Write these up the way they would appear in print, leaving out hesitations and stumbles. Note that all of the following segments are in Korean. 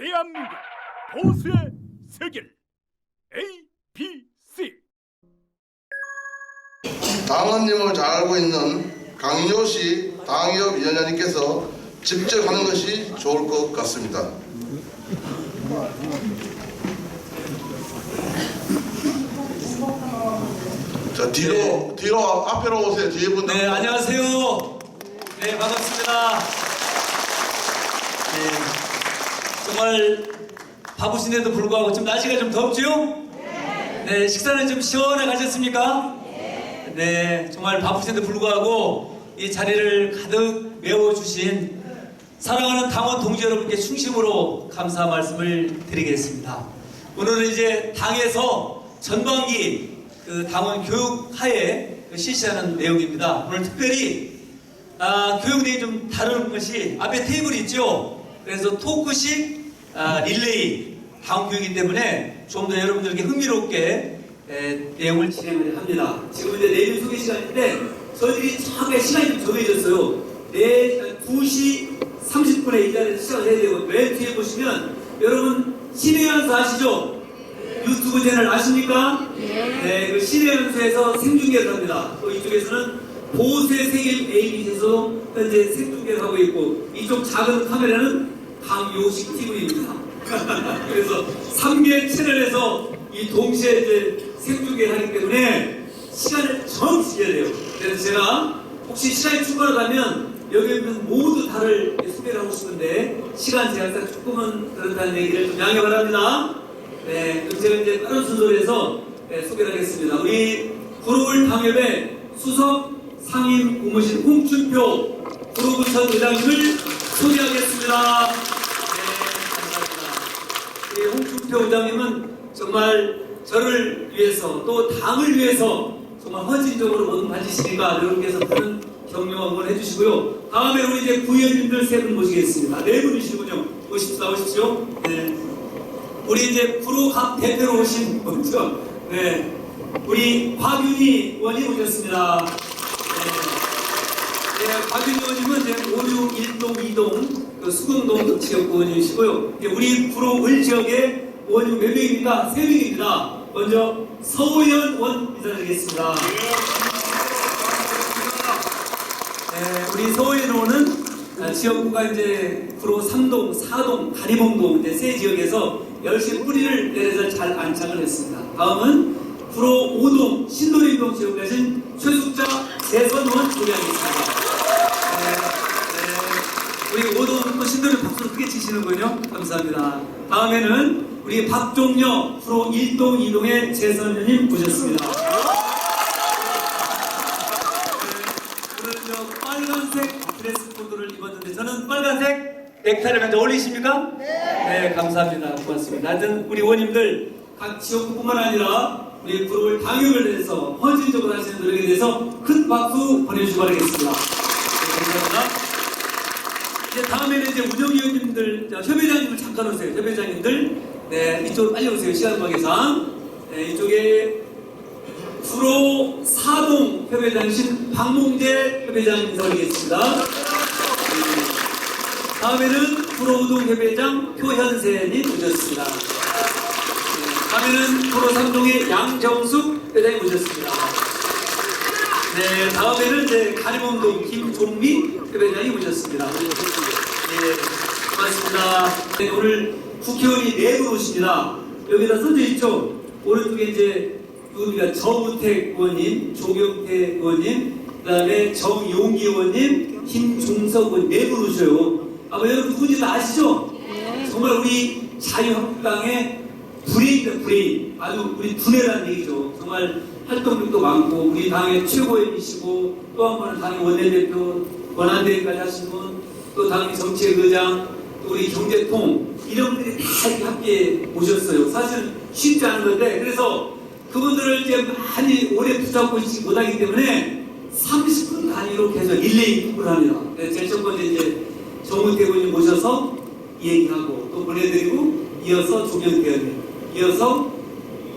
대한민국 보수의 세계를 ABC 당원님을 잘 알고 있는 강요시 당협위원장님께서 직접 하는 것이 좋을 것 같습니다. 자, 뒤로 앞으로 오세요. 뒤에 분들. 네, 안녕하세요. 네, 반갑습니다. 네, 정말 바쁘신데도 불구하고 좀 날씨가 좀 덥죠? 네, 식사는 좀 시원하게 하셨습니까? 네, 정말 바쁘신데도 불구하고 이 자리를 가득 메워주신 사랑하는 당원 동지 여러분께 충심으로 감사 말씀을 드리겠습니다. 오늘은 이제 당에서 전반기 그 당원 교육 하에 실시하는 내용입니다. 오늘 특별히 교육 내용이 좀 다른 것이 앞에 테이블이 있죠. 그래서 토크식 릴레이 당원 교육이기 때문에 좀 더 여러분들께 흥미롭게 내용을 진행을 합니다. 지금 이제 내일 소개 시간인데 저희들이 처음에 시간이 좀 정해졌어요. 내일 2시 30분에 이 자리에서 시작을 해야 되고 맨 뒤에 보시면 여러분 신의연수 아시죠? 유튜브 채널 아십니까? 네, 그 신의연수에서 생중계를 합니다. 또 이쪽에서는 보수의 세계 ABC에서 현재 생중계를 하고 있고 이쪽 작은 카메라는 강요식 TV입니다. 그래서 3개 채널에서 이 동시에 이제 생중계를 하기 때문에 시간을 정확히 지켜야 돼요. 그래서 제가 혹시 시간이 충분하다면 여기 있는 모두 다를 소개를 하고 싶은데 시간 제약상 조금은 그렇다는 얘기를 좀 양해 바랍니다. 네, 그럼 제가 이제 다른 순서로 해서 소개를 하겠습니다. 우리 구로울 당협의 수석 상임 고문신 홍춘표 구로구청 의장님을 소개하겠습니다. 네, 감사합니다. 우리 홍춘표 의장님은 정말 저를 위해서 또 당을 위해서 정말 헌신적으로 모든 바치시니까 여러분께서 큰 격려 응원해 주시고요. 다음에 우리 이제 부위원님들 세 분 모시겠습니다. 네 분이시군요. 나오십시오. 네. 우리 이제 구로 각 대표로 오신 먼저 네. 우리 곽윤희 의원님 오셨습니다. 네. 네, 곽윤희 의원님은 이제 561동 2동 그 수궁동 지역 의원님이시고요. 우리 구로 을 지역의 의원님 몇 명입니까? 3명입니다. 먼저 서우현 의원 인사드리겠습니다. 네, 우리 서우현 의원은 지역구가 이제 구로 3동, 4동, 가리봉동 이제 세 지역에서 열심히 뿌리를 내려서 잘 안착을 했습니다. 다음은 구로 5동 신도림동 지역 계신 최숙자 재선 의원 소개하겠습니다. 우리 5동 신도림 박수를 크게 치시는군요. 감사합니다. 다음에는 우리 박종려 구로 1동 2동의 재선 의원님 모셨습니다. 오늘 저 빨간색 드레스 코드를 입었는데 저는 빨간색 넥타이를 먼저 어울리십니까? 네, 감사합니다. 고맙습니다. 하여튼 우리 의원님들 각 지역구뿐만 아니라 우리 구로울 당협을 위해서 헌신적으로 하시는 노력에 대해서 큰 박수 보내주시기 바라겠습니다. 네, 감사합니다. 이제 다음에는 이제 운영위원님들, 협회장님을 잠깐 오세요. 협회장님들, 네, 이쪽으로 빨리 오세요. 시간 관계상. 네, 이쪽에 구로 4동 협회장이신 박몽재 협회장 인사드리겠습니다. 네. 다음에는 구로 5동 협회장 표현세님 오셨습니다. 네. 다음에는 구로 3동의 양정숙 회장이 오셨습니다. 네, 다음에는 이제 가리봉동 김종미 협회장이 오셨습니다. 네, 고맙습니다. 네, 오늘 국회의원이 4분 오십니다. 여기다 써져 있죠? 오른쪽에 이제 누굽니까? 정우택 의원님, 조경태 의원님, 그 다음에 정용기 의원님, 김종석 의원님 4분 오셔요. 아마 여러분 누군지 다 아시죠? 정말 우리 자유한국당의 브레인입니다, 브레인. 아주 우리 두뇌라는 얘기죠. 정말 활동력도 많고 우리 당의 최고위원이시고 또 한 번은 당의 원내대표 권한대행까지 하신 분, 또 당의 정책의장, 또 우리 경제통 이런 분들이 다 이렇게 함께 오셨어요. 사실은 쉽지 않은 건데 그래서 그분들을 이제 많이 오래 붙잡고 있지 못하기 때문에 30분 단위로 계속 릴레이 투표를 합니다. 제일 첫 번째 이제 정우택 의원님 모셔서 얘기하고 또 보내드리고 이어서 조경태 의원님, 이어서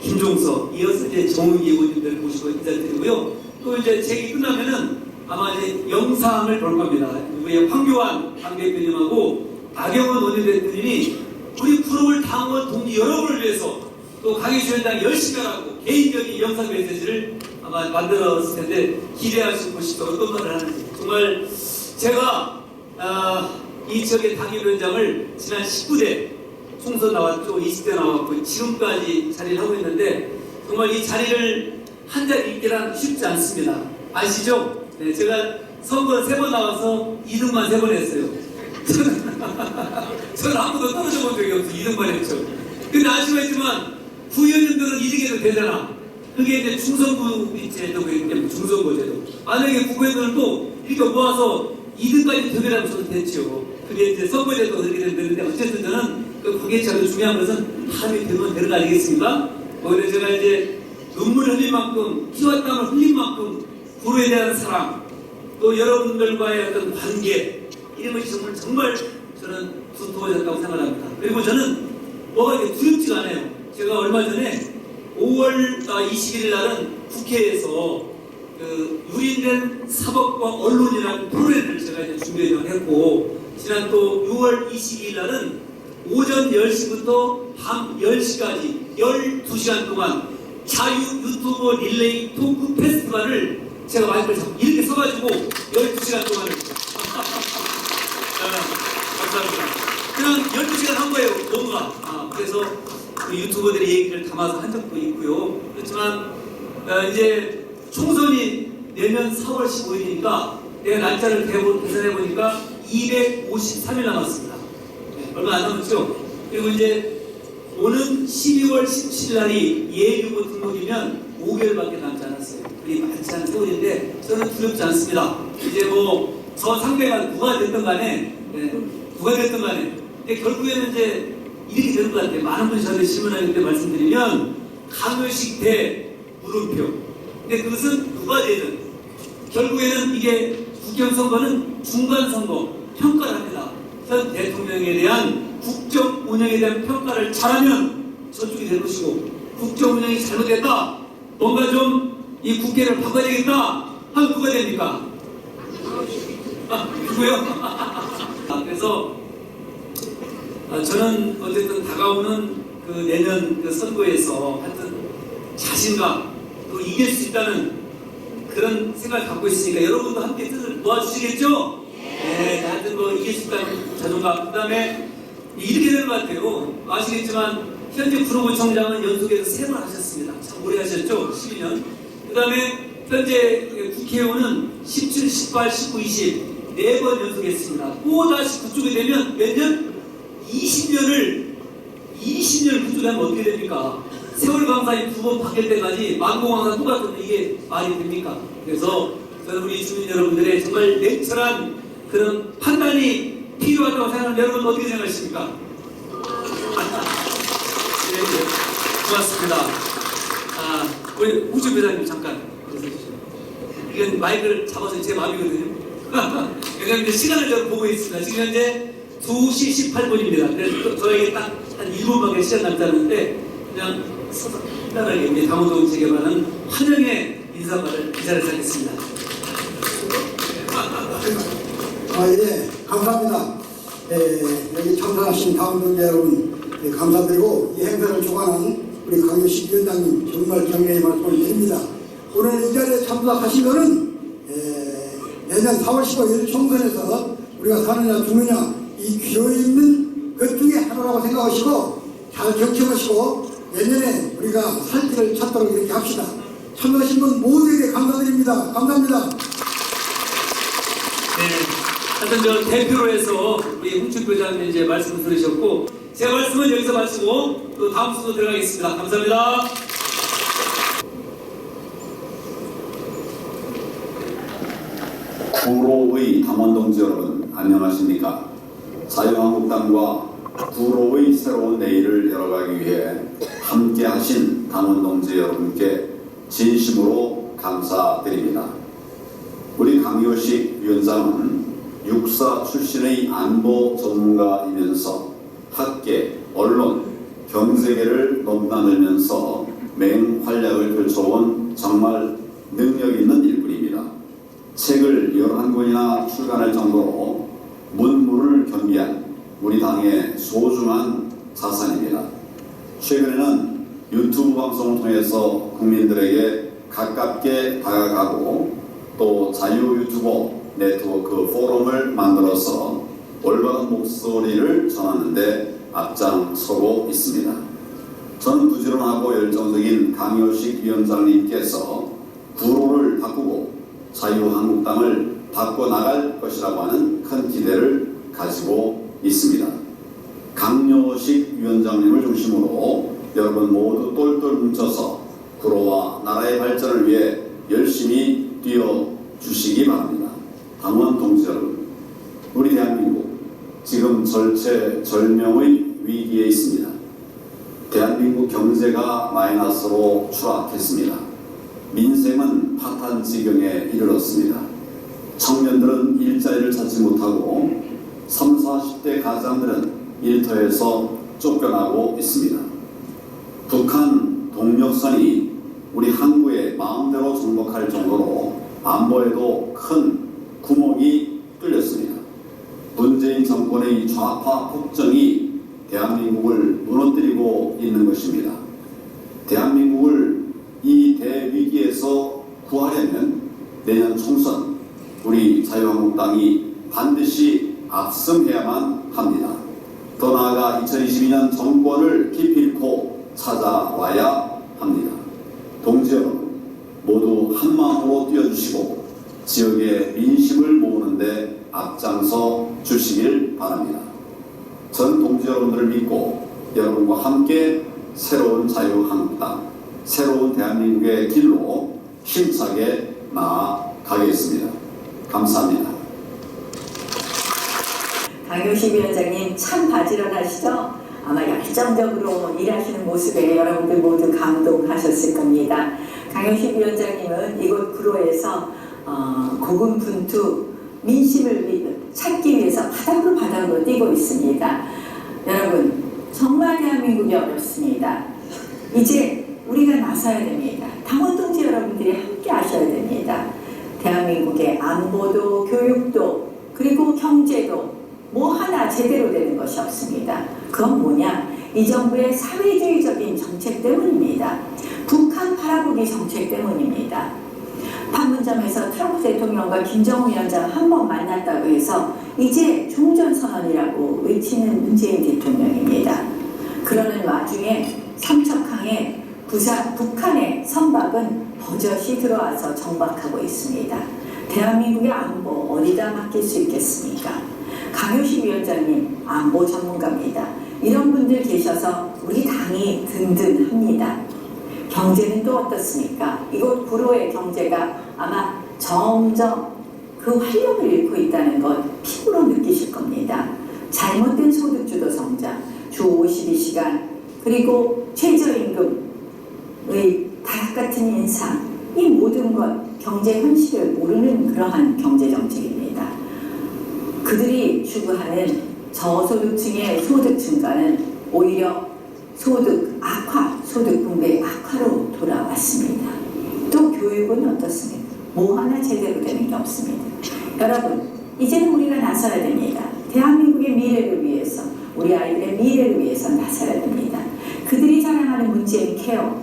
김종석, 이어서 이제 정우기 의원님들 모시고 인사드리고요. 또 이제 제기 끝나면은 아마 이제 영상을 볼 겁니다. 우리 황교안 당대표님하고 나경원 원내대표님이 우리 당원 동지 여러분을 위해서 또 강효시 위원장이 열심히 하라고 개인적인 영상 메시지를 아마 만들었을 텐데 기대하시고 보시죠. 어떤 말을 하는지. 정말 제가 이 지역의 당협위원장을 지난 19대 총선 나왔죠. 20대 나왔고 지금까지 자리를 하고 있는데 정말 이 자리를 한 자리 있기란 쉽지 않습니다. 아시죠? 네, 제가 선거 3번 나와서 2등만 3번 했어요. 저는 한 번도 떨어져 본 적이 없어요. 2등만 했죠. 근데 아시겠지만 부의원님들은 2등해도 되잖아. 그게 이제 중선부 제도이기 때문에 중선부 제도. 만약에 국회의원들도 이렇게 모아서 2등까지 되면 저는 됐죠. 그게 이제 선거제도 그렇게 되는데 어쨌든 저는 그게 참 중요한 것은 합의 되면 되는 거 아니겠습니까? 오히려 제가 이제 눈물 흘린 만큼 피와 땀을 흘린 만큼 구로에 대한 사랑 또 여러분들과의 어떤 관계 이런 것이 정말 저는 두터워졌다고 생각합니다. 그리고 저는 뭐가 이렇게 두렵지가 않아요. 제가 얼마 전에 5월 21일 날은 국회에서 그 유린된 사법과 언론이라는 프로그램을 제가 이제 준비했고 지난 또 6월 22일 날은 오전 10시부터 밤 10시까지 12시간 동안 자유 유튜버 릴레이 토크 페스티벌을 제가 마이크를 잡고 이렇게 서가지고 12시간 동안을 감사합니다. 그냥 12시간 한 거예요. 뭔가 그래서 그 유튜버들의 얘기를 담아서 한 적도 있고요. 그렇지만 이제 총선이 내년 4월 15일이니까 내가 날짜를 계산해보니까 253일 남았습니다. 네, 얼마 안 남았죠? 그리고 이제 오는 12월 17일 날이 예비후보 등록이면 5개월밖에 남지 않았어요. 그게 많지 않은 세월인데 저는 두렵지 않습니다. 이제 뭐 저 상대가 누가 됐든 간에 누가 됐든 간에 근데 결국에는 이제 이렇게 되는 것 같아요. 많은 분이 저한테 질문하기 때 말씀드리면 강효식 대 물음표. 근데 그것은 누가 되든 결국에는 이게 국회의원 선거는 중간 선거 평가를 합니다. 현 대통령에 대한 국정 운영에 대한 평가를 잘하면 저쪽이 될 것이고 국정 운영이 잘못됐다. 뭔가 좀 이 국회를 바꿔야 되겠다. 하면 누가 됩니까? 누구요? 그래서 저는 어쨌든 다가오는 그 내년 그 선거에서 하여튼 자신감 또 이길 수 있다는 그런 생각을 갖고 있으니까 여러분도 함께 뜻을 모아주시겠죠? 네, 하여튼 뭐 이길 수 있다는 자존감. 그 다음에 이렇게 되는 것 같아요. 아시겠지만 현재 구로구청장은 연속해서 3번 하셨습니다. 참 오래 하셨죠? 12년. 그 다음에 현재 국회의원은 17, 18, 19, 20 4번 연속했습니다. 또다시 그쪽에 되면 몇 년? 20년을 그쪽에 하면 어떻게 됩니까? 세월 강사님 2번 바뀔 때까지 만공강사 똑같은데 이게 말이 됩니까? 그래서 저는 우리 주민 여러분들의 정말 냉철한 그런 판단이 필요하다고 생각하는 여러분 어떻게 생각하십니까? 네, 고맙습니다. 우리 우주 배사님 잠깐 해주시죠. 이건 마이크를 잡아서 제 마음이거든요. 왜냐면 시간을 좀 보고 있습니다. 지금 현재 2시 18분입니다. 그래서 저에게 딱 한 1분밖에 시간 남지 않는데 그냥 서서 편안하게 우리 당원동 재개발하는 환영의 인사말을 기자를 하겠습니다. 예, 감사합니다. 여기 참석하신 당원동 여러분 감사드리고 이 행사를 주관한 우리 강효식 위원장님 정말 격려의 말씀을 드립니다. 오늘 이 자리에 참석하시면은 내년 4월 15일 총선에서 우리가 사느냐 죽느냐 이 기로에 있는 것 중에 하나라고 생각하시고 잘 경청하시고 내년에 우리가 살 길을 찾도록 이렇게 합시다. 참여하신 분 모두에게 감사드립니다. 감사합니다. 네, 하여튼 저 대표로 해서 우리 홍춘 교장님 이제 말씀을 들으셨고 제 말씀은 여기서 마치고 또 다음 순서 들어가겠습니다. 감사합니다. 구로의 당원동지 여러분 안녕하십니까? 자유한국당과 구로의 새로운 내일을 열어가기 위해 함께하신 당원동지 여러분께 진심으로 감사드립니다. 우리 강효식 위원장은 육사 출신의 안보 전문가이면서 학계, 언론, 경제계를 넘나들면서 맹활약을 펼쳐온 정말 능력 있는 일꾼입니다. 책을 11권이나 출간할 정도로 문무를 겸비한 우리 당의 소중한 자산입니다. 최근에는 유튜브 방송을 통해서 국민들에게 가깝게 다가가고 또 자유 유튜버 네트워크 포럼을 만들어서 올바른 목소리를 전하는 데 앞장서고 있습니다. 저는 부지런하고 열정적인 강효식 위원장님께서 구로를 바꾸고 자유한국당을 바꿔나갈 것이라고 하는 큰 기대를 가지고 있습니다. 강효식 위원장님을 중심으로 여러분 모두 똘똘 뭉쳐서 구로와 나라의 발전을 위해 열심히 뛰어주시기 바랍니다. 당원 동지 여러분, 우리 대한민국 지금 절체절명의 위기에 있습니다. 대한민국 경제가 마이너스로 추락했습니다. 민생은 파탄 지경에 이르렀습니다. 청년들은 일자리를 찾지 못하고 30, 40대 가장들은 일터에서 쫓겨나고 있습니다. 북한 동력선이 우리 항구에 마음대로 정복할 정도로 안보에도 큰 구멍이 뚫렸습니다. 문재인 정권의 좌파 폭정이 대한민국을 무너뜨리고 있는 것입니다. 대한민국을 이 대위기에서 구하려면 내년 총선 우리 자유한국당이 반드시 압승해야만 합니다. 더 나아가 2022년 정권을 기필코 찾아와야 합니다. 동지 여러분, 모두 한마음으로 뛰어주시고 지역의 민심을 모으는 데 앞장서 주시길 바랍니다. 전 동지 여러분들을 믿고 여러분과 함께 새로운 자유한국당, 새로운 대한민국의 길로 힘차게 나아가겠습니다. 감사합니다. 강효식 위원장님 참 바지런하시죠? 아마 열정적으로 일하시는 모습에 여러분들 모두 감동하셨을 겁니다. 강효식 위원장님은 이곳 구로에서 고군분투 민심을 찾기 위해서 바닥으로 뛰고 있습니다. 여러분, 정말 대한민국이 어렵습니다. 이제 우리가 나서야 됩니다. 당원 동지 여러분들이 함께 하셔야 됩니다. 대한민국의 안보도 교육도 그리고 경제도 뭐 하나 제대로 되는 것이 없습니다. 그건 뭐냐? 이 정부의 사회주의적인 정책 때문입니다. 북한 바라보기 정책 때문입니다. 판문점에서 트럼프 대통령과 김정은 위원장 한 번 만났다고 해서 이제 종전선언이라고 외치는 문재인 대통령입니다. 그러는 와중에 삼척항에 북한의 선박은 버젓이 들어와서 정박하고 있습니다. 대한민국의 안보 어디다 맡길 수 있겠습니까? 강효식 위원장님 안보 전문가입니다. 이런 분들 계셔서 우리 당이 든든합니다. 경제는 또 어떻습니까? 이곳 구로의 경제가 아마 점점 그 활력을 잃고 있다는 것 피부로 느끼실 겁니다. 잘못된 소득주도 성장, 주 52시간, 그리고 최저임금의 다락 같은 인상, 이 모든 것 경제 현실을 모르는 그러한 경제정책입니다. 그들이 추구하는 저소득층의 소득 증가는 오히려 소득 악화, 소득 분배 악화로 돌아왔습니다. 또 교육은 어떻습니까? 뭐 하나 제대로 되는 게 없습니다. 여러분, 이제는 우리가 나서야 됩니다. 대한민국의 미래를 위해서, 우리 아이들의 미래를 위해서 나서야 됩니다. 그들이 자랑하는 문재인 케어,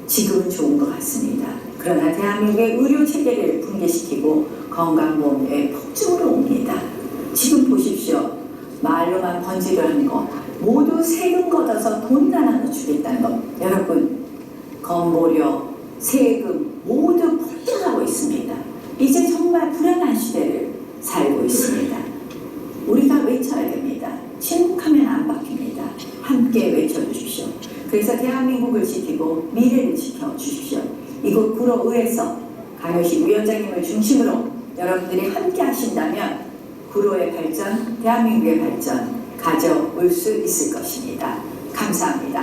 지금은 좋은 것 같습니다. 그러나 대한민국의 의료 체계를 붕괴시키고 건강보험료의 폭증으로 옵니다. 지금 보십시오. 말로만 번지르는 것, 모두 세금 걷어서 돈 나눠 주겠다는 것. 여러분, 건보료, 세금 모두 폭등하고 있습니다. 이제 정말 불안한 시대를 살고 있습니다. 우리가 외쳐야 됩니다. 침묵하면 안 바뀝니다. 함께 외쳐주십시오. 그래서 대한민국을 지키고 미래를 지켜주십시오. 이곳 구로의회에서 강효식 위원장님을 중심으로 여러분들이 함께 하신다면 구로의 발전, 대한민국의 발전 가져올 수 있을 것입니다. 감사합니다.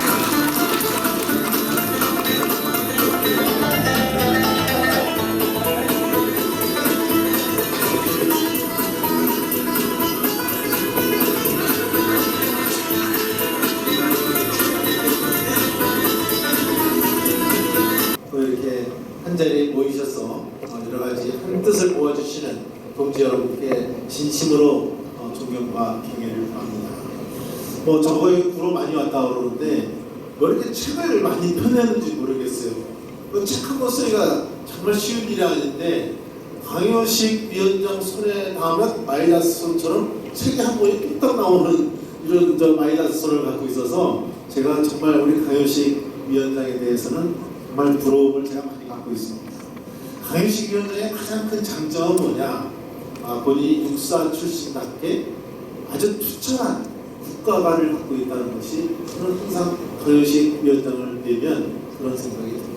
또 이렇게 한자리에 모이셔서 여러 가지 한 뜻을 모아주시는 동지 여러분께 진심으로 존경과 경애를 표합니다. 저거에 구로 많이 왔다 왜 이렇게 책을 많이 펴내는지 모르겠어요. 책 한 권 쓰기가 정말 쉬운 일이 아닌데 강효식 위원장 손에 닿으면 마이다스 손처럼 책이 한 권이 뚝딱 나오는 이런 마이다스 손을 갖고 있어서 제가 정말 우리 강효식 위원장에 대해서는 정말 부러움을 제가 많이 갖고 있습니다. 강효식 위원장의 가장 큰 장점은 뭐냐? 본인이 육사 출신답게 아주 투철한 국가관을 갖고 있다는 것이 저는 항상 강효식 위원장을 뵈면 그런 생각이 듭니다.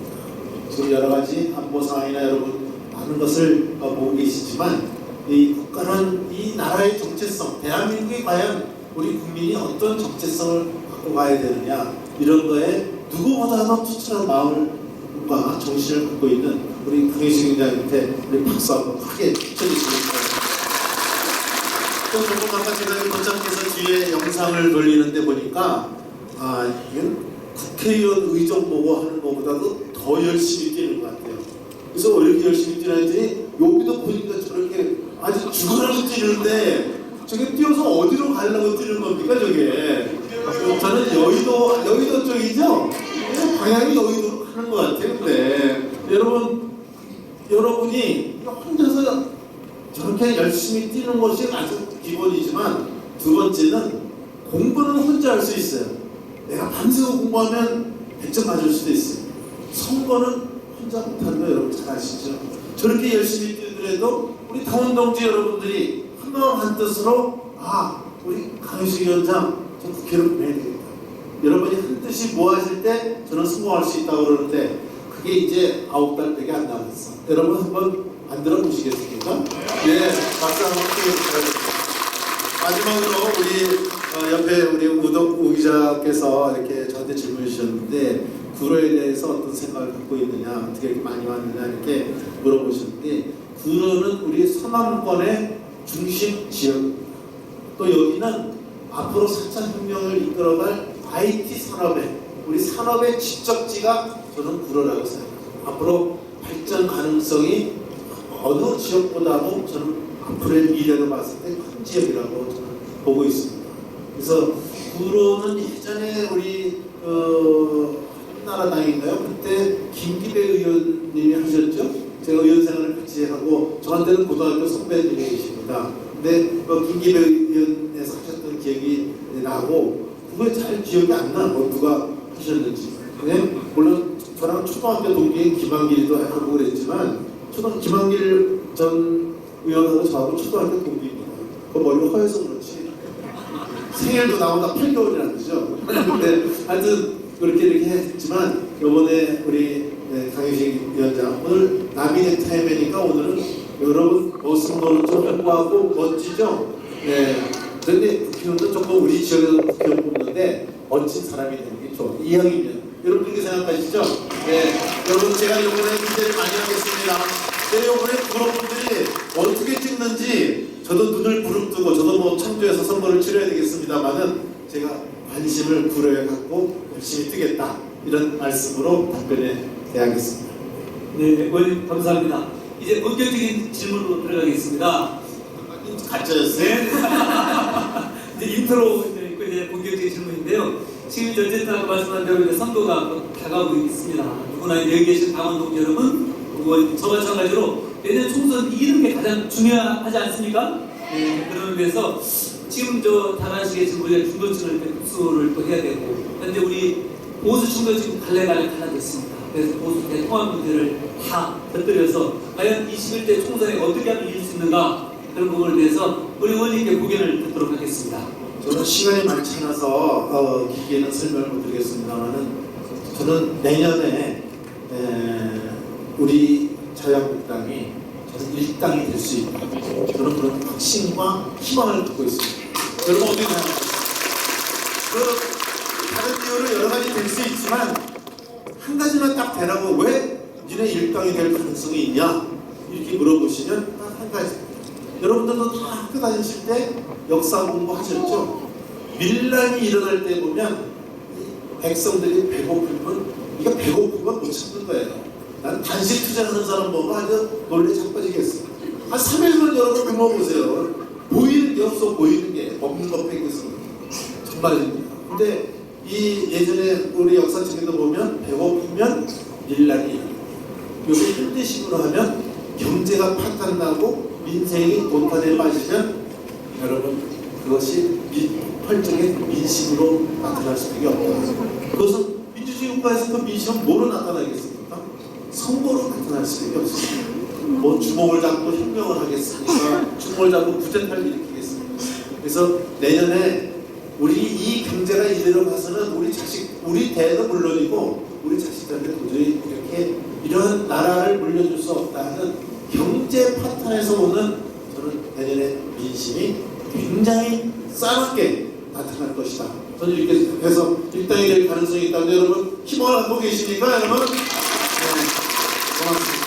지금 여러 가지 안보 상황이나 여러분 많은 것을 보고 계시지만 이 국가는 이 나라의 정체성, 대한민국이 과연 우리 국민이 어떤 정체성을 갖고 가야 되느냐 이런 거에 누구보다도 투철한 마음과 정신을 갖고 있는 우리 강효식 위원장한테 우리 박수 한번 크게 쳐주시겠습니다. 또 조금 아까 제가 도착해서 뒤에 영상을 돌리는데 보니까 이건 국회의원 의정 보고 하는 것보다도 더 열심히 뛰는 것 같아요. 그래서 왜 이렇게 열심히 뛰나 했더니 여기도 보니까 저렇게 아주 죽으라고 뛰는데 저게 뛰어서 어디로 가려고 뛰는 겁니까 저게? 저는 여의도 쪽이죠? 방향이 여의도로 가는 것 같아요. 근데 여러분이 혼자서 저렇게 열심히 뛰는 것이 아주 기본이지만 두 번째는 공부는 혼자 할 수 있어요. 내가 밤새고 공부하면 100점 맞을 수도 있어요. 선거는 혼자 못하는 거 여러분 잘 아시죠? 저렇게 열심히 뛰더라도 우리 당원동지 여러분들이 한마음 한뜻으로 우리 강효식 위원장 저 국회를 보내야 되겠다. 여러분이 한뜻이 모아질 때 저는 성공할 수 있다고 그러는데 그게 이제 9달밖에 안 남았어. 여러분 한번 만들어 보시겠습니까? 네, 박수 한번 드리겠습니다. 마지막으로 우리 옆에 우리 우 기자께서 이렇게 저한테 질문을 주셨는데 구로에 대해서 어떤 생각을 갖고 있느냐, 어떻게 이렇게 많이 왔느냐 이렇게 물어보셨는데 구로는 우리 서남권의 중심 지역, 또 여기는 앞으로 4차 혁명을 이끌어갈 IT 산업의 우리 산업의 집적지가 저는 구로라고 생각합니다. 앞으로 발전 가능성이 어느 지역보다도 저는 앞으로의 미래로 봤을 때 큰 지역이라고 저는 보고 있습니다. 그래서 구로는 예전에 우리 한나라당인가요? 그때 김기배 의원님이 하셨죠? 제가 의원 생활을 같이 하고 저한테는 고등학교 선배님이 계십니다. 근데 김기배 의원에서 하셨던 기억이 나고 그게 잘 기억이 안 나. 누가 하셨는지. 근데 물론 저랑 초등학교 동기인 김한길이도 하고 그랬지만 김한길 전 의원하고 저하고 초등학교 동기입니다. 그 머리가 허해서 그렇지. 생일도 나보다 8개월이나 되죠. 근데 하여튼 그렇게 이렇게 했지만 이번에 우리 강효식 위원장 오늘 나비네 타임이니까 오늘은 여러분 모습으로 좀 홍보하고 멋지죠? 네. 그런데 국회의원도 조금 우리 지역에서 국회의원 뽑는데 멋진 사람이 되는 게 좋아요. 이왕이면 여러분 그렇게 생각하시죠? 네. 여러분 제가 이번에 기대를 많이 하겠습니다. 이번에 구로분들이 어떻게 찍는지 저도 눈을 부릅뜨고 저도 뭐 청주에서 선거를 치러야 되겠습니다만은 제가 관심을 구로에 갖고 열심히 뛰겠다 이런 말씀으로 답변에 대하겠습니다. 네, 의원님 감사합니다. 이제 본격적인 질문으로 들어가겠습니다. 가짜였어요? 네. 이제 인트로 이제 본격적인 질문인데요. 지금 어쨌든 아까 말씀한 대로 이제 선거가 다가오고 있습니다. 누구나 이제 여기 계신 당원 동지 여러분, 저 마찬가지로 내년 총선 이기는 게 가장 중요하지 않습니까? 네, 그런 의미에서 지금 다가시게 우리가 중도층을 흡수를 또 해야 되고 현재 우리 보수 층도 지금 갈래갈래 갈라졌습니다. 그래서 보수 대통합 문제를 다 곁들여서 과연 21대 총선에 어떻게 하면 이길 수 있는가 그런 부분에 대해서 우리 의원님께 고견을 듣도록 하겠습니다. 저는 시간이 많지 않아서 길게는 설명을 못 드리겠습니다만은 저는 내년에 우리 자유한국당이 저는 일당이 될 수 있다. 저는 그런 확신과 희망을 갖고 있습니다. 여러분 어떻게 생각하세요? 다른 이유로 여러 가지 될 수 있지만 한 가지만 딱 되라고 왜 니네 일당이 될 가능성이 있냐 이렇게 물어보시면 딱 한 가지. 여러분들도 다 학교 다니실 때 역사 공부하셨죠? 밀란이 일어날 때 보면 백성들이 배고프면 이거 배고프면 못 참는 거예요. 난 단식 투자하는 사람 보고 아주 놀래 자빠지겠어. 한 3일만 여러분 굶어보세요. 보이는 게 없어. 보이는 게 먹는 거 빼겠어. 정말입니다. 근데 이 예전에 우리 역사책에도 보면 배고프면 밀란이 요새 현대식으로 하면 경제가 파탄나고 민생이 도탄에 빠지면 여러분 그것이 폭발적인 민심으로 나타날 수밖에 없다. 그것은 민주주의 국가에서 그 민심은 뭐로 나타나겠습니까? 선거로 나타날 수밖에 없습니다. 뭐 주먹을 잡고 혁명을 하겠습니까? 주먹을 잡고 부정탈을 일으키겠습니까? 그래서 내년에 우리 이 경제가 이대로 가서는 우리 대도 물론이고 우리 자식들한테 도저히 이렇게 이런 나라를 물려줄 수 없다 하는 경제 파탄에서 오는 저는 내년에 민심이 굉장히 싸납게 나타날 것이다. 저는 이렇게 해서 일당이 될 가능성이 있다는데 여러분 희망을 갖고 계십니까 여러분? 네, 고맙습니다.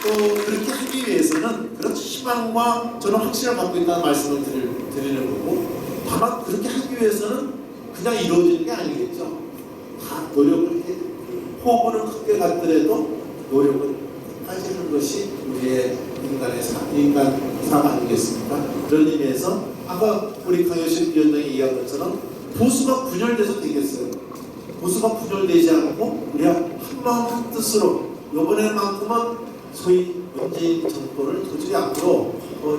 또 그렇게 하기 위해서는 그런 희망과 저는 확신을 갖고 있다는 말씀을 드리는 거고 다만 그렇게 하기 위해서는 그냥 이루어지는 게 아니겠죠. 다 노력을 해 포부는 크게 갔더라도 노력을 까지 하는 것이 우리의 인간 삶 아니겠습니까? 그런 의미에서 아까 우리 강효식 위원장이 얘기한 것처럼 보수가 분열돼서 되겠어요. 보수가 분열되지 않고 우리가 한마음 한뜻으로 이번에만큼은 소위 문재인 정권을 도저히 앞으로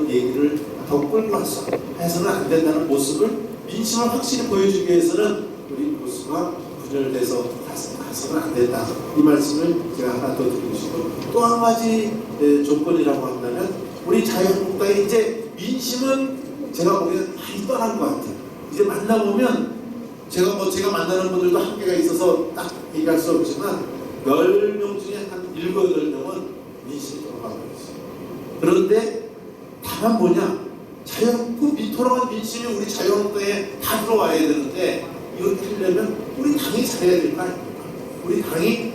얘기를 더 끌고 해서는 안 된다는 모습을 민심을 확실히 보여주기 위해서는 우리 보수가 분열돼서 가서는 안 된다. 이 말씀을 제가 하나 더 드리고 싶고 또 한 가지 조건이라고 한다면 우리 자유한국당이 이제 민심은 제가 보기에는 많이 떠난 것 같아요. 이제 만나보면 제가 만나는 분들도 한계가 있어서 딱 얘기할 수 없지만 10명 중에 한 7, 8명은 민심이 돌아가고 있어요. 그런데 다만 뭐냐 그 돌아간 민심이 우리 자유한국당에 다 들어와야 되는데 이렇게 하려면 우리 당이 잘해야 될 거 아닙니까? 우리 당이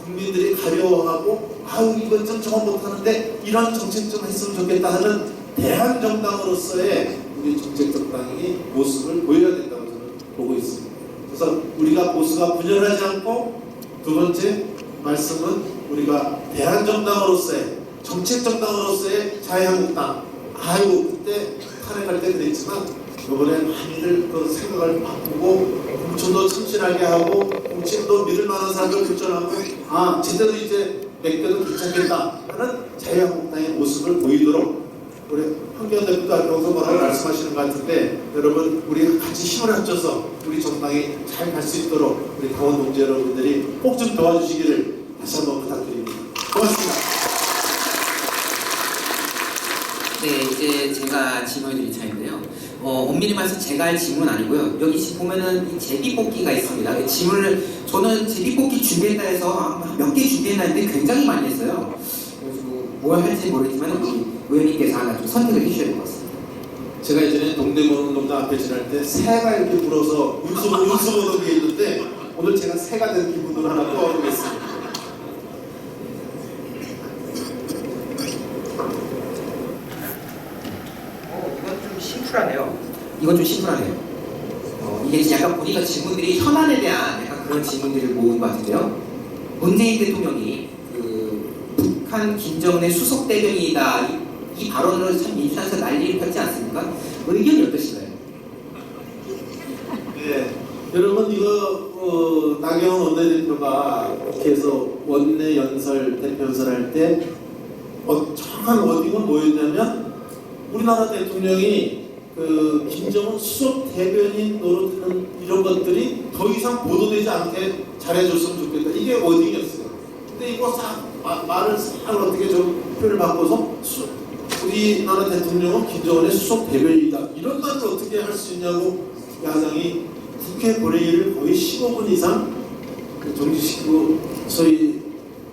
국민들이 가려워하고 이건 좀 저건 못하는데 이런 정책 좀 했으면 좋겠다 하는 대한정당으로서의 우리 정책정당의 모습을 보여야 된다고 저는 보고 있습니다. 그래서 우리가 보수가 분열하지 않고 두 번째 말씀은 우리가 대한정당으로서의 정책정당으로서의 자유한국당 그때 탄핵할 때 그랬지만 이번에 많이들 그 생각을 바꾸고 공천도 참신하게 하고 공천도 믿을 만한 사람들 결정하고 제대로 이제 맡겨도 괜찮겠다 하는 자유한국당의 모습을 보이도록 우리 황교안 대표도 아까워서 뭐라고 말씀하시는 것 같은데 여러분 우리 같이 힘을 합쳐서 우리 정당이 잘 갈 수 있도록 우리 당원 동지 여러분들이 꼭 좀 도와주시기를 다시 한번 부탁드립니다. 고맙습니다. 네, 이제 제가 질문을 드릴 차례인데요. 엄밀히 말해서 제가 할 질문 아니고요. 여기 지금 보면은 이 제비뽑기가 있습니다. 질문을 저는 제비뽑기 준비했다 해서 몇 개 준비했나 했는데 굉장히 많이 했어요. 그래가지고 뭘 할지 모르겠지만 우리 의원님께서 하나 좀 선택을 해주셔야 될 것 같습니다. 제가 예전에 동대문 운동장 앞에 지날 때 새가 이렇게 불어서 운수 보는 게 있는데 오늘 제가 새가 된 기분으로 하나 뽑아보겠습니다. 이건 좀 심플하네요. 이게 약간 보니까 질문들이 현안에 대한 약간 그런 질문들을 모은 것 같은데요. 문재인 대통령이 북한 김정은의 수석 대변인이다 이 발언으로 참 민주당에서 난리를 폈지 않습니까? 의견이 어떠신가요? 네, 여러분 이거 나경원 원내대표가 국회에서 원내 연설 대표연설 할 때 정확한 워딩은 뭐였냐면 우리나라 대통령이 김정은 수석 대변인 노릇하는 이런 것들이 더 이상 보도되지 않게 잘해줬으면 좋겠다. 이게 워딩이었어요. 근데 이거 말을 어떻게 좀 표현을 바꿔서 우리나라 대통령은 김정은의 수석 대변인이다. 이런 말을 어떻게 할 수 있냐고 야당이 국회 본회의를 거의 15분 이상 정지시키고 소위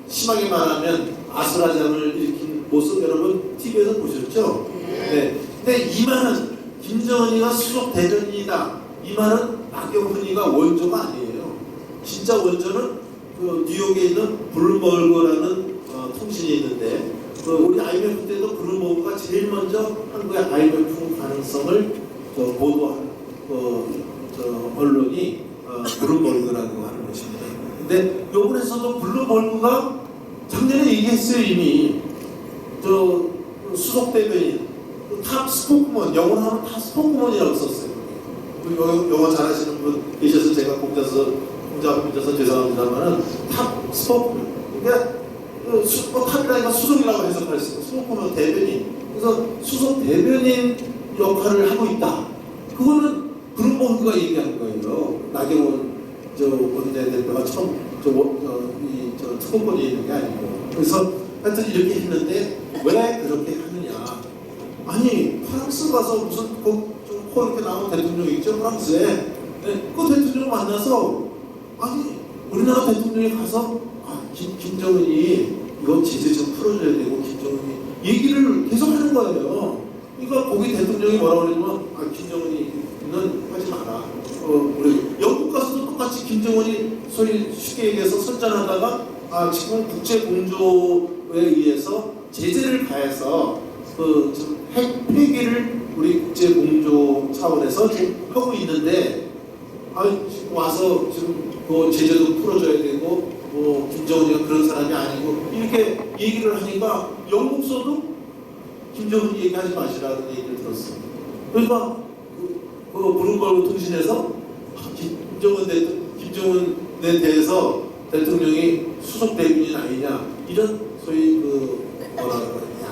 심하게 말하면 아수라장을 일으킨 모습 여러분 TV에서 보셨죠? 네. 근데 이 말은 김정은이가 수석 대변인이다. 이 말은 나경원이가 원조가 아니에요. 진짜 원조는 뉴욕에 있는 블룸버그라는 통신이 있는데 우리 IMF 때도 블룸버그가 제일 먼저 한국의 IMF 가능성을 보도한 언론이 블룸버그라고 하는 것입니다. 근데 요번에서도 블룸버그가 작년에 얘기했어요. 이미 수석 대변인 탑 스포크먼, 영어로 하면 탑 스포크먼이라고 썼어요. 영어 잘하시는 분 계셔서 제가 공자서 죄송합니다만은 탑 스포크 그러니까 탑이라니까 수석이라고 해석할 수 있고 스포크는 대변인 그래서 수석 대변인 역할을 하고 있다. 그거는 블룸버그가 얘기한 거예요. 나경원 원내대표가 처음 특허권이 있는 게 아니고 그래서 하여튼 이렇게 했는데 왜 그렇게 하느냐? 아니 프랑스 가서 무슨 코 이렇게 나온 대통령 있죠 프랑스에 네, 그 대통령 만나서 아니 우리나라 대통령이 가서 김정은이 이거 제재 좀 풀어줘야 되고 김정은이 얘기를 계속 하는 거예요. 그러니까 거기 대통령이 뭐라고 그러냐면 김정은이는 하지 마라. 우리 영국 가서도 똑같이 김정은이 소위 쉽게 얘기해서 선전하다가 지금 국제공조에 의해서 제재를 가해서 핵 폐기를 우리 국제공조 차원에서 지금 하고 있는데 지금 와서 지금 그 제재도 풀어줘야 되고 김정은이가 그런 사람이 아니고 이렇게 얘기를 하니까 영국서도 김정은이 얘기하지 마시라는 얘기를 들었어요. 그러니까 블룸버그 통신에서 김정은에 대해서 대통령이 수석 대변인 아니냐 이런 소위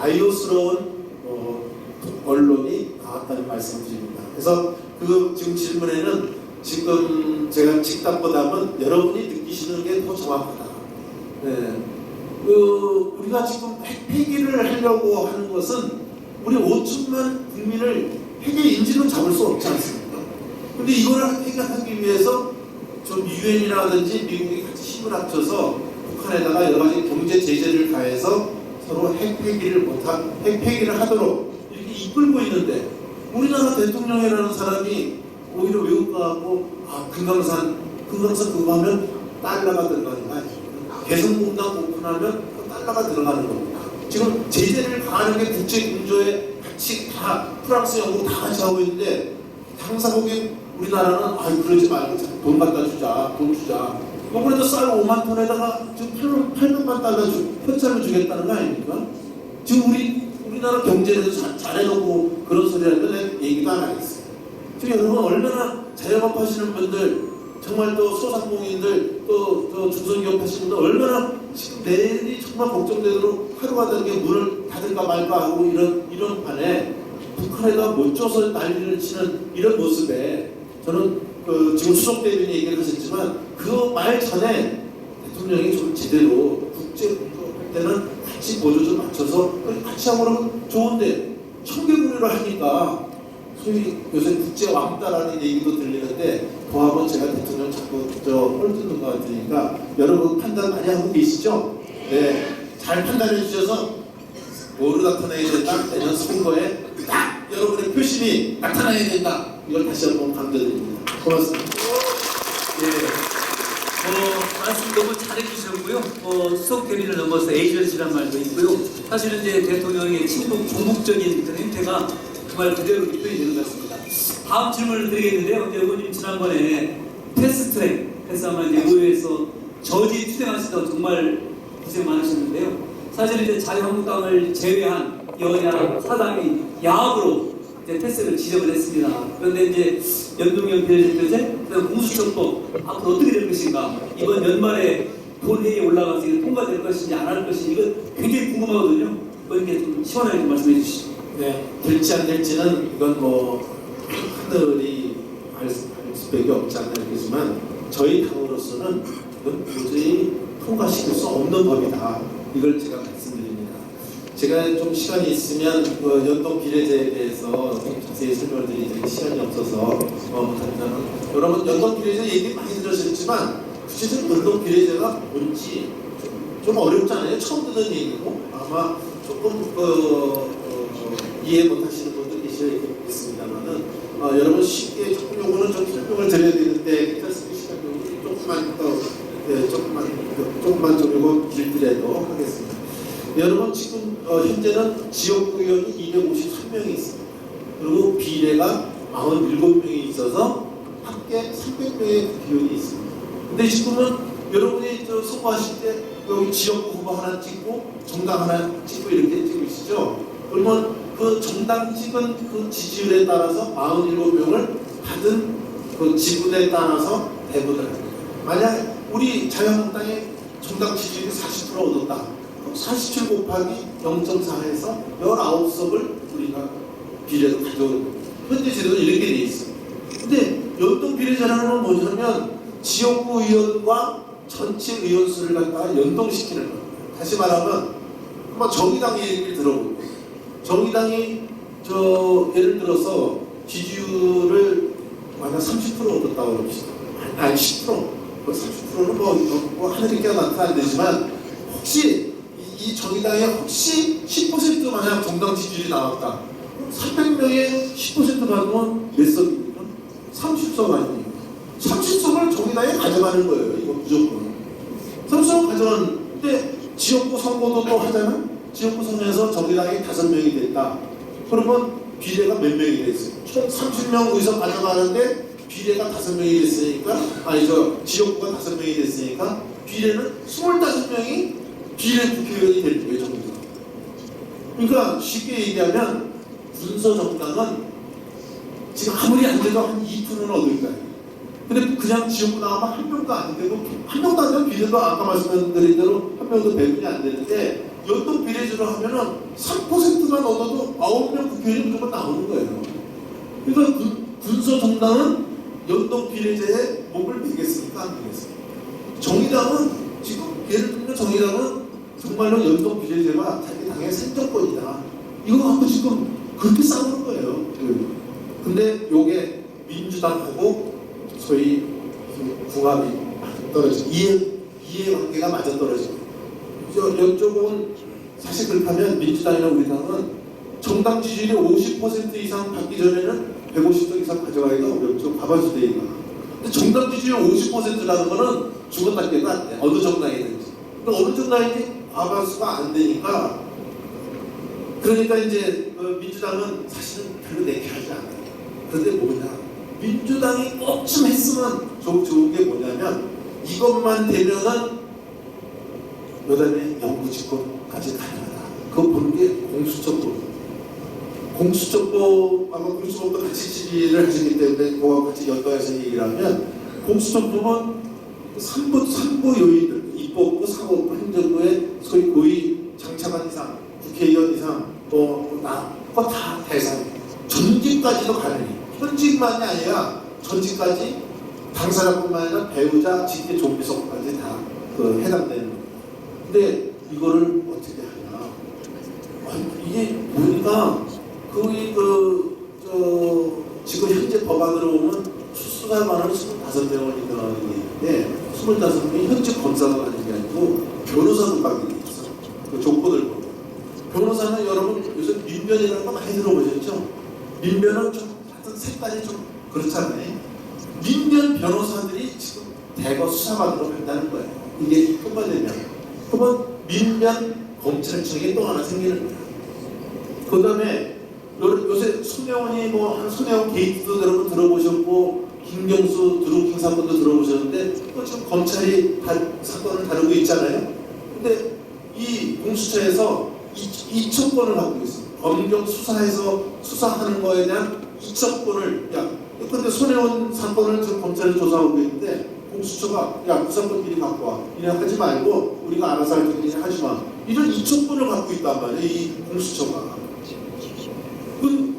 아이오스러운 언론이 나왔다는 말씀드립니다. 그래서 지금 질문에는 지금 제가 직답보다는 여러분이 느끼시는 게 더 정확하다. 네. 우리가 지금 핵 폐기를 하려고 하는 것은 우리 5천만 국민을 핵의 인질로 잡을 수 없지 않습니까? 근데 이거를 해결하기 위해서 좀 유엔이라든지 미국이 같이 힘을 합쳐서 북한에다가 여러 가지 경제 제재를 가해서 서로 핵 폐기를 하도록 이렇게 이끌고 있는데 우리나라 대통령이라는 사람이 오히려 외국 가고 금강산 그거 하면 달러가 들어가는 거 아니에요? 개성공단 오픈하면 달러가 들어가는 겁니다. 지금 제재를 가하는 게 국제공조에 같이 다 프랑스, 영국 다 같이 하고 있는데 당사국인 우리나라는 그러지 말고 돈 갖다 주자, 돈 주자. 이번에도 쌀 5만 톤에다가 지금 800만 달러 현찰을 주겠다는 거 아닙니까? 지금 우리나라 경제에서 잘해놓고 그런 소리 하는데 얘기도 안 하겠어요. 지금 여러분 얼마나 자영업 하시는 분들 정말 또 소상공인들 또 중소기업 하시는 분들 얼마나 지금 내일이 정말 걱정되도록 하루가 다르게 문을 닫을까 말까 하고 이런 판에 북한에다 못 줘서 난리를 치는 이런 모습에 저는 지금 수석 대변인이 얘기를 하셨지만 그 말 전에 대통령이 좀 제대로 국제공조할 때는 같이 보조 좀 맞춰서 같이 하고 그러면 좋은데 청개구리를 하니까 소위 요새 국제 왕따라는 얘기도 들리는데 그하고 제가 대통령 자꾸 헐뜯는 것 같으니까 여러분 판단 많이 하고 계시죠? 네, 잘 판단해 주셔서 뭐로 나타나야 된다? 내년 선거에 딱 여러분의 표심이 나타나야 된다. 이걸 다시 한번 강조드립니다. 고맙습니다. 말씀 너무 잘해주셨고요. 수석 대변인을 넘어서 에이전시란 말도 있고요. 사실은 이제 대통령의 친북 종북적인 그런 행태가 정말 그대로 표현이 되는 것 같습니다. 다음 질문을 드리겠는데요. 의원님 지난번에 패스트트랙 해서 아마 이제 의회에서 저지 투쟁하시다가 정말 고생 많으셨는데요. 사실 이제 자유한국당을 제외한 여야 사당이 야합으로 이제 패스를 지적을 했습니다. 그런데 이제 연동형 비례대표제, 공수처법 앞으로 어떻게 될 것인가? 이번 연말에 본회의에 올라가서 이게 통과될 것인지 안 할 것인지 이거 굉장히 궁금하거든요. 이번 게 좀 시원하게 좀 말씀해 주시죠. 네, 될지 안 될지는 이건 하늘이 알 수밖에 없지 않나 그러지만 저희 당으로서는 이건 도저히 통과시킬 수 없는 법이다. 이걸 제가 말씀드립니다. 제가 좀 시간이 있으면 연동 비례제에 대해서 좀 자세히 설명을 드릴 시간이 없어서 못합니다만 여러분 연동 비례제 얘기 많이 들으셨지만 구체적으로 연동 비례제가 뭔지 좀 어렵잖아요. 처음 듣는 얘기고 아마 조금 이해 못하시는 분도 계시겠습니다만은 여러분 쉽게 조금 요거는 좀 설명을 드려야 되는데 괜찮습니까? 시간 조금만 좀 요거 길더라도 하겠습니다. 여러분 지금 현재는 지역구 의원이 253명이 있습니다. 그리고 비례가 97명이 있어서 합계 300명의 국회의원이 있습니다. 근데 지금은 여러분이 선거하실 때 여기 지역구 후보 하나 찍고 정당 하나 찍고 이렇게 찍고 있으죠. 그러면 그 정당 찍은 그 지지율에 따라서 47명을 받은 그 지분에 따라서 배분을 합니다. 만약 우리 자유한국당이 정당 지지율이 40% 얻었다. 그럼 47 곱하기 0.4에서 19석을 우리가 비례로 가져오는 겁니다. 현재 제도는 이렇게 돼 있어요. 근데 연동 비례제라는 건 뭐냐면 지역구 의원과 전체 의원 수를 갖다가 연동시키는 겁니다. 다시 말하면 한번 정의당 얘기를 들어볼게요. 정의당이 예를 들어서 지지율을 만약 30% 얻었다고 합시다. 아니 10%, 30%는 뭐 하늘이 깨어나도 안 되지만 혹시 이 정의당에 혹시 10% 만약 정당 지지율이 나왔다. 300명에 10% 받으면 몇 석입니까? 30석 아닙니까? 30석을 정의당에 가져가는 거예요. 이거 무조건. 30석 가져가는데 지역구 선거도 또 하잖아요. 지역구 선거에서 정의당이 5명이 됐다. 그러면 비례가 몇 명이 됐어요? 총 30명 의석 가져가는데 비례가 5명이 됐으니까 지역구가 5명이 됐으니까 비례는 25명이 비례 국회의원이 되는 거예요. 정의당. 그러니까 쉽게 얘기하면 군소 정당은 지금 아무리 안 돼도 한 2%는 얻을 거예요. 근데 그냥 지역구 나가면 한 명도 안 되고 한 명도 안 되면 비례도 아까 말씀드린 대로 한 명도 배분이 안 되는데 연동 비례제로 하면은 3%만 얻어도 9명 국회의원이 무조건 나오는 거예요. 그러니까 군소 정당은 연동 비례제에 목을 매겠습니까? 안 매겠습니까? 정의당은 지금 예를 들면 정의당은 정말로 연동 비례제가 자기 당의 생존권이다. 이거 갖고 지금 그렇게 싸우는 거예요. 근데 요게 민주당하고 소위 궁합이 떨어지고 이해관계가 맞아 떨어지고 이쪽은 사실 그렇게 하면 민주당이나 우리 당은 정당 지지율이 50% 이상 받기 전에는 150석 이상 가져가기가 어렵죠. 과반수 대의가. 근데 정당 지지율 50%라는 거는 죽었다 깨도 안 돼. 어느 정당이든지. 근데 어느 정당이든지 과반수가 안 되니까 그러니까 이제 민주당은 사실은 별로 내키하지 않아요. 그런데 뭐냐? 민주당이 꼭 좀 했으면 좋은 게 뭐냐면 이것만 되면은 여당의 영구집권까지 가능하다. 그거 보는 게 공수처법. 공수처법하고 공수처법도 같이 질의를 하시기 때문에 그거와 같이 연동해서 얘기를 하면 공수처법은 3부 요인들 입법부, 사법부, 행정부의 소위 고위 장차관 이상, 국회의원 이상 그거 다 대상. 전직까지도 가능해요. 현직만이 아니라 전직까지 당사자뿐만 아니라 배우자, 직계, 좀비속까지 다 해당되는 거예요. 근데 이거를 어떻게 하냐? 이게 보니까 지금 현재 법안으로 보면 수사관을 25명을 인정하는 게 있는데 25명이 현직 검사가 가는 게 아니고 변호사도 받는 게 있어요. 그 조건을 보면. 변호사는 여러분 요새 민변이라는 거 많이 들어보셨죠? 민변은 좀 하여튼 색깔이 좀 그렇잖아요. 민변 변호사들이 지금 대거 수사관으로 간다는 거예요. 이게 통과되면. 그러면 민변 검찰청이 또 하나 생기는 거예요. 그 다음에 요새 손혜원이 손혜원 게이트도 여러분 들어보셨고 김경수 드루킹 사건도 들어보셨는데 지금 검찰이 사건을 다루고 있잖아요. 근데 이 공수처에서 2첩권을 갖고 있어요. 검경 수사에서 수사하는 거에 대한 2첩권을 근데 손혜원 사건을 지금 검찰이 조사하고 있는데 공수처가 그 사건 미리 갖고 와. 이래 하지 말고 우리가 알아서 할 테니 하지 마. 이런 2첩권을 갖고 있단 말이에요. 이 공수처가.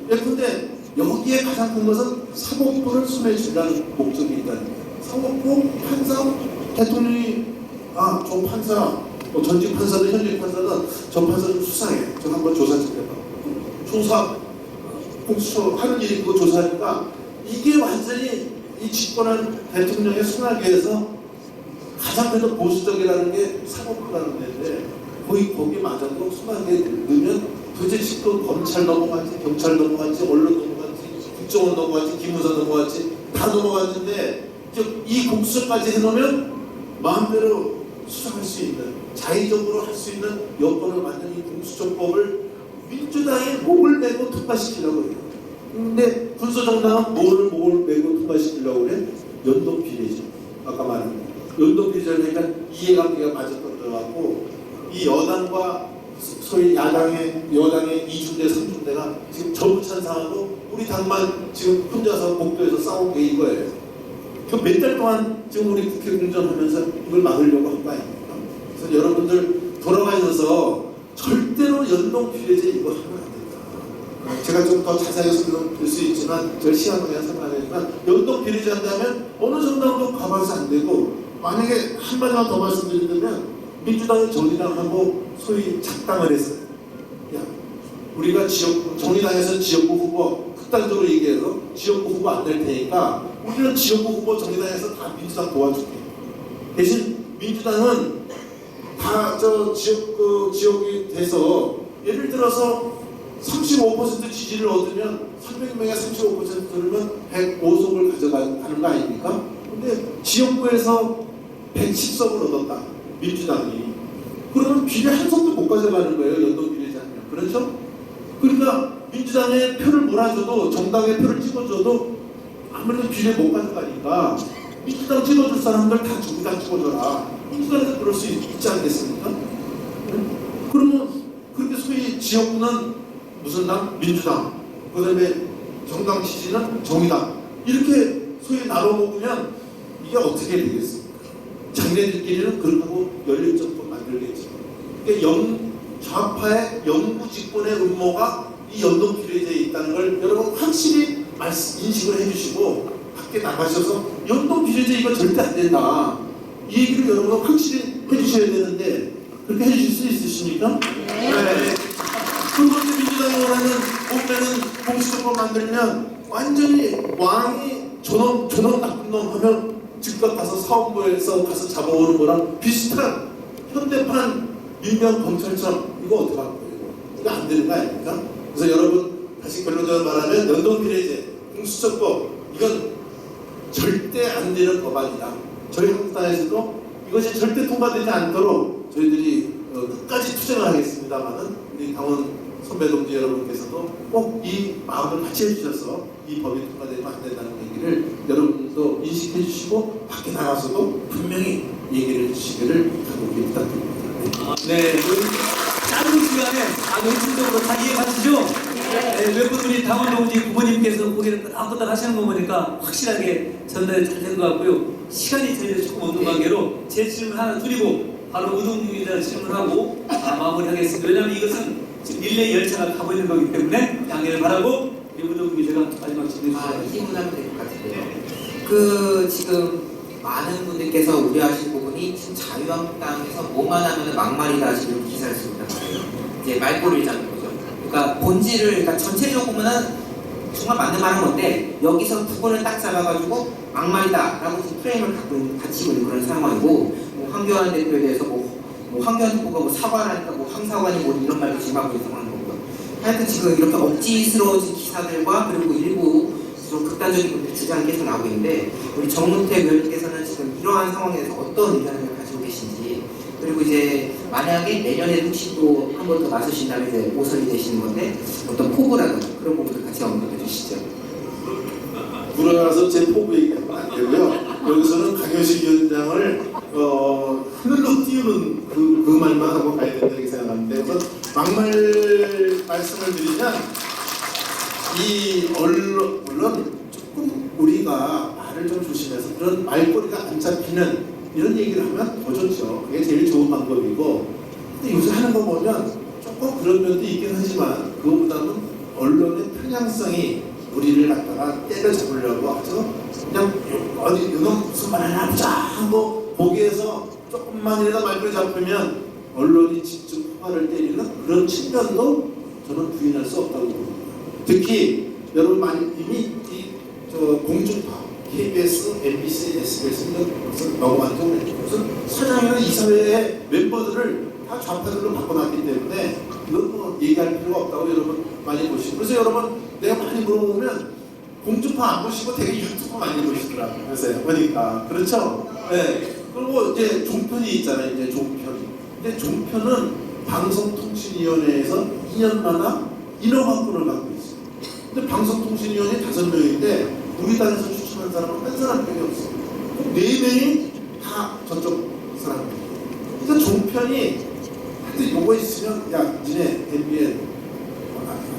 근데 여기에 가장 큰 것은 사법부를 손에 쥐라는 목적이 있다는 거예요. 사법부, 판사, 대통령이 저 판사, 전직 판사든 현직 판사든 저 판사 좀 수상해. 저 한번 조사 좀 해봐. 조사, 공수처 하는 일이 그거 조사하니까 이게 완전히 이 집권한 대통령의 손아귀에서 가장 그래도 보수적이라는 게 사법부라는 데인데 거기마저도 손아귀에 넣으면 도대체 그 검찰 넘어갔지, 경찰 넘어갔지, 언론 넘어갔지, 국정원 넘어갔지, 기무사 넘어갔지 다 넘어갔는데 이 공수처까지 해놓으면 마음대로 수사할 수 있는 자의적으로 할 수 있는 여건을 만든 이 공수처법을 민주당이 목을 메고 통과시키려고 해요. 근데 군소정당은 목을 메고 통과시키려고 그래? 연동 비례죠. 아까 말한 연동 비례를 하니까 이해관계가 맞아떨어져갖고 이 여당과 소위 여당의 2중대, 3중대가 지금 전부 찬성하고 우리 당만 지금 혼자서 복도에서 싸우고 이거예요. 그 몇 달 동안 지금 우리 국회 공전하면서 이걸 막으려고 한 거 아닙니까? 그래서 여러분들 돌아가셔서 절대로 연동 비례제 이거 하면 안 된다. 제가 좀 더 자세하게 설명드릴 수 있지만 저 시간 관계상 설명하지만 연동 비례제 한다면 어느 정당도 가봐서 안 되고 만약에 한마디만 더 말씀드리면 민주당이 정의당하고 소위 작당을 했어요. 야, 우리가 정의당에서 지역구 후보 극단적으로 얘기해서 지역구 후보 안 낼 테니까 우리는 지역구 후보 정의당에서 다 민주당 도와줄게. 대신 민주당은 다 저 지역이 돼서 예를 들어서 35% 지지를 얻으면 300명에 35% 들으면 105석을 가져가는 거 아닙니까? 근데 지역구에서 110석을 얻었다. 민주당이. 그러면 비례 한 석도 못 가져가는 거예요. 연동 비례제 하면. 그렇죠? 그러니까 민주당에 표를 몰아줘도 정당에 표를 찍어줘도 아무래도 비례 못 가져가니까 민주당 찍어줄 사람들 다 정당 찍어줘라. 민주당에서 그럴 수 있지 않겠습니까? 그러면 그렇게 소위 지역구는 무슨 당? 민주당. 그 다음에 정당 지지는 정의당. 이렇게 소위 나눠 먹으면 이게 어떻게 되겠습니까? 자기네들끼리는 그렇다고 연립정권 만들겠죠. 그러니까 좌파의 영구집권의 음모가 이 연동 비례제에 있다는 걸 여러분 확실히 인식을 해주시고 밖에 나가셔서 연동 비례제 이거 절대 안 된다. 이 얘기를 여러분 확실히 해주셔야 되는데 그렇게 해주실 수 있으십니까? 네. 그리고 이제 민주당이 원하는 몸매는 공시정권 만들면 완전히 왕이 저놈 나쁜 놈 하면 즉각 가서 사원부에서 가서 잡아오는 거랑 비슷한 현대판 민병 검찰청 이거 어떻게 할 거예요? 이거 안 되는 거 아닙니까? 그래서 여러분 다시 결론적으로 말하면 연동비례제, 공수처법 이건 절대 안 되는 법안이다. 저희 한국당에서도 이것이 절대 통과되지 않도록 저희들이 끝까지 투쟁을 하겠습니다만은 우리 당원 선배 동지 여러분께서도 꼭 이 마음을 같이 해주셔서 이 법이 통과되면 안 된다는 얘기를 여러분도 인식해 주시고 밖에 나가서도 분명히 얘기를 해주시기를 간곡히 부탁드립니다. 네, 짧은 시간에 아주 핵심적으로 다 이해가시죠? 네, 몇 분 우리 당원 동지 부모님께서 고개를 끄덕끄덕 하시는 거 보니까 확실하게 전달이 잘 된 것 같고요. 시간이 저희가 조금 없는 관계로 제 질문 하나 드리고 바로 우동님이다 질문하고 마무리하겠습니다. 왜냐하면 이것은 지금 릴레이 열차가 가고 있는 거기 때문에 양해를 바라고 우동님이 제가 마지막 질문 이 질문하면 될 것 같은데요. 지금 많은 분들께서 우려하실 부분이 지금 자유한국당에서 뭐만 하면 막말이다 지금 기사를 쓰고 있단 말이에요. 이제 말꼬리를 잡는 거죠. 그러니까 본질을, 그러니까 전체적으로 보면은 정말 맞는 말은 건데 여기서 부분을 딱 잡아가지고 막말이다라고 지금 프레임을 갖추고 있는 그런 상황이고 뭐 황교안 대표에 대해서 뭐 황교안 대표가 뭐 사과를 하니까 뭐 황사관이 뭐 이런 말도 지금 하고 있는 거고요. 하여튼 지금 이렇게 억지스러워진 기사들과 그리고 일부 좀 극단적인 분들 주장이 계속 나오고 있는데 우리 정문택 의원님께서는 지금 이러한 상황에서 어떤 의견을 가지고 계신지 그리고 이제 만약에 내년에 혹시 또 한 번 더 나서신다면 이제 5선이 되시는 건데 어떤 포부라든가 그런 부분들 같이 언급해 주시죠. 불어나서 제 포부 얘기하면 안 되고요. 여기서는 강효식 위원장을 하늘로 띄우는 그 말만 하고 가야 된다고 생각하는데 그래서 막말 말씀을 드리면 이 언론 물론 조금 우리가 말을 좀 조심해서 그런 말꼬리가 안 잡히는 이런 얘기를 하면 더 좋죠. 그게 제일 좋은 방법이고 근데 요새 하는 거 보면 조금 그런 면도 있긴 하지만 그거보다는 언론의 편향성이 우리를 갖다가 때려잡으려고 해서 그냥 어디 이놈 무슨 말 하나 보자 하고 보기에서 조금만이라도 말꼬리 잡히면 언론이 직접 화를 때리는 그런 측면도 저는 부인할 수 없다고 봅니다. 특히 여러분 많이 이미 공중파 KBS, MBC, SBS 무슨 너무 많죠. 무슨 사장이나 이사회의 멤버들을 다 좌파들로 바꿔놨기 때문에 이건 뭐 얘기할 필요가 없다고 여러분 많이 보시고 그래서 여러분 내가 많이 물어보면 공중파 안 보시고 되게 유튜브 많이 보시더라고요. 요새 보니까 그렇죠. 네. 그리고 이제 종편이 있잖아요. 이제 종편이. 근데 종편은 방송통신위원회에서 2년마다 인허가권을 갖고 있어요. 근데 방송통신위원회 5명인데 우리 당에서 추천한 사람은 한 사람밖에 없어요. 4명이 다 저쪽 사람들. 그러니까 종편이 하여튼 요거 있으면 야 니네 MBN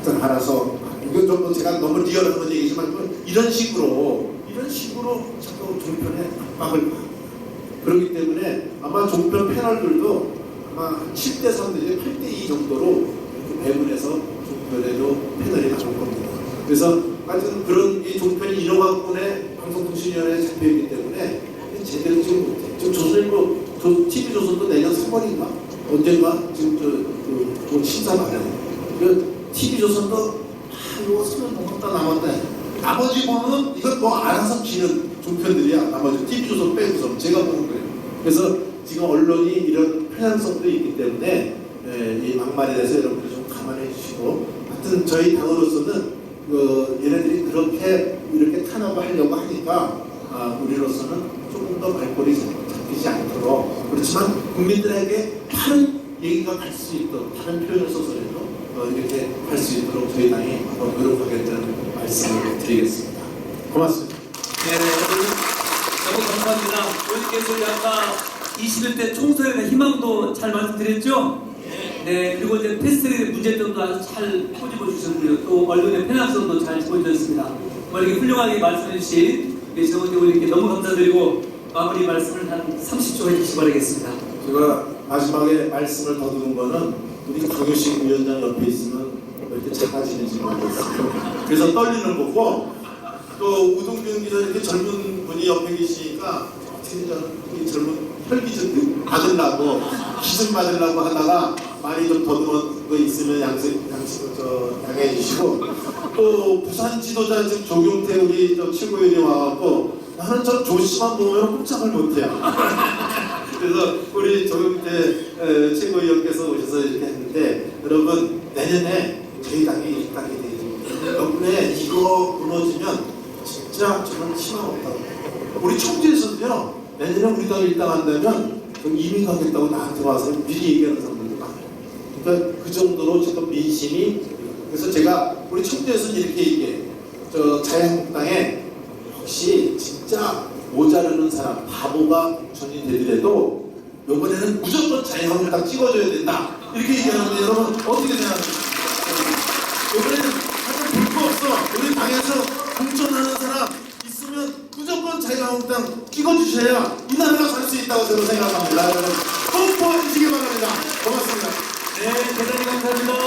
하여튼 알아서 이건 좀 제가 너무 리얼한 건 얘기지만 이런 식으로 이런 식으로 자꾸 종편에 압박을 가고 그렇기 때문에 아마 종편 패널들도 아마 7대 3대 8대 2 정도로 이렇게 배분해서 종편에도 패널이 나올 겁니다. 그래서 하여튼 그런 이 종편이 인허가권의 방송통신위원회에 잡혀있기 때문에 제대로 지금 못해. 지금 조선일보, TV조선도 내년 3월인가? 언젠가 지금 심사 받아요. TV조선도 이거 3년 넘었다 남았다. 나머지 보면 이건 뭐 알아서 기는 종편들이야. 나머지 TV조선 빼고서 제가 보는 거예요. 그래서 지금 언론이 이런 편향성도 있기 때문에 이 막말에 대해서 여러분들 좀 감안해 주시고 하여튼 저희 당으로서는 얘네들이 그렇게 이렇게 탄압을 하려고 하니까 우리로서는 조금 더 발걸이 잡히지 않도록 그렇지만 국민들에게 다른 얘기가 갈 수 있도록 다른 표현을 써서라도 이렇게 할 수 있도록 저희 당이 노력하겠다는 말씀을 드리겠습니다. 고맙습니다. 네, 여러분 너무 감사합니다. 의원님께서 아까 21대 총선에 대한 희망도 잘 말씀드렸죠? 네, 그리고 이제 패스트트랙 문제점도 아주 잘 꼬집어 주셨고요. 또 언론의 편향성도 잘 짚어주셨습니다. 이렇게 훌륭하게 말씀해 주신 정원대 의원님께 너무 감사드리고 마무리 말씀을 한 30초 해주시기 바라겠습니다. 제가 마지막에 말씀을 더듬은 거는 우리 강효식 위원장 옆에 있으면 왜 이렇게 작아지는지 모르겠어요. 그래서 떨리는 거고 또 우동균 기자 이렇게 젊은 분이 옆에 계시니까 어떻게 저는 이 젊은 혈기 좀 받으려고 기증 받으려고 하다가 많이 좀 더듬은 거 있으면 양해해 주시고 또 부산 지도자 즉 조경태 우리 최고위원이 와갖고 나는 저 조씨만 보면 꼼짝을 못해요. 그래서 우리 조경태 최고위원께서 오셔서 이렇게 했는데 여러분 내년에 저희 당이 일당이 되겠습니다. 여러분의 이거 무너지면 진짜 저는 희망 없다고. 우리 청주에서도요 내년에 우리 당이 일당한다면 이민 가겠다고 나한테 와서 미리 얘기하는 사람들도 많아요. 그러니까 그 정도로 지금 민심이 그래서 제가 우리 청주에서 이렇게 얘기해. 자유한국당에 혹시 진짜 모자르는 사람 바보가 전이 되더라도 이번에는 무조건 자유한국당 찍어줘야 된다 이렇게 얘기하는데 여러분 어떻게 생각하십니까? 이번에는 사실 볼 거 없어. 우리 당에서 공천하는 사람 있으면 무조건 자유한국당 찍어주셔야 이 나라가 갈 수 있다고 저는 생각합니다. 여러분 꼭 도와주시기 바랍니다. 고맙습니다. 네, 대단히 감사합니다.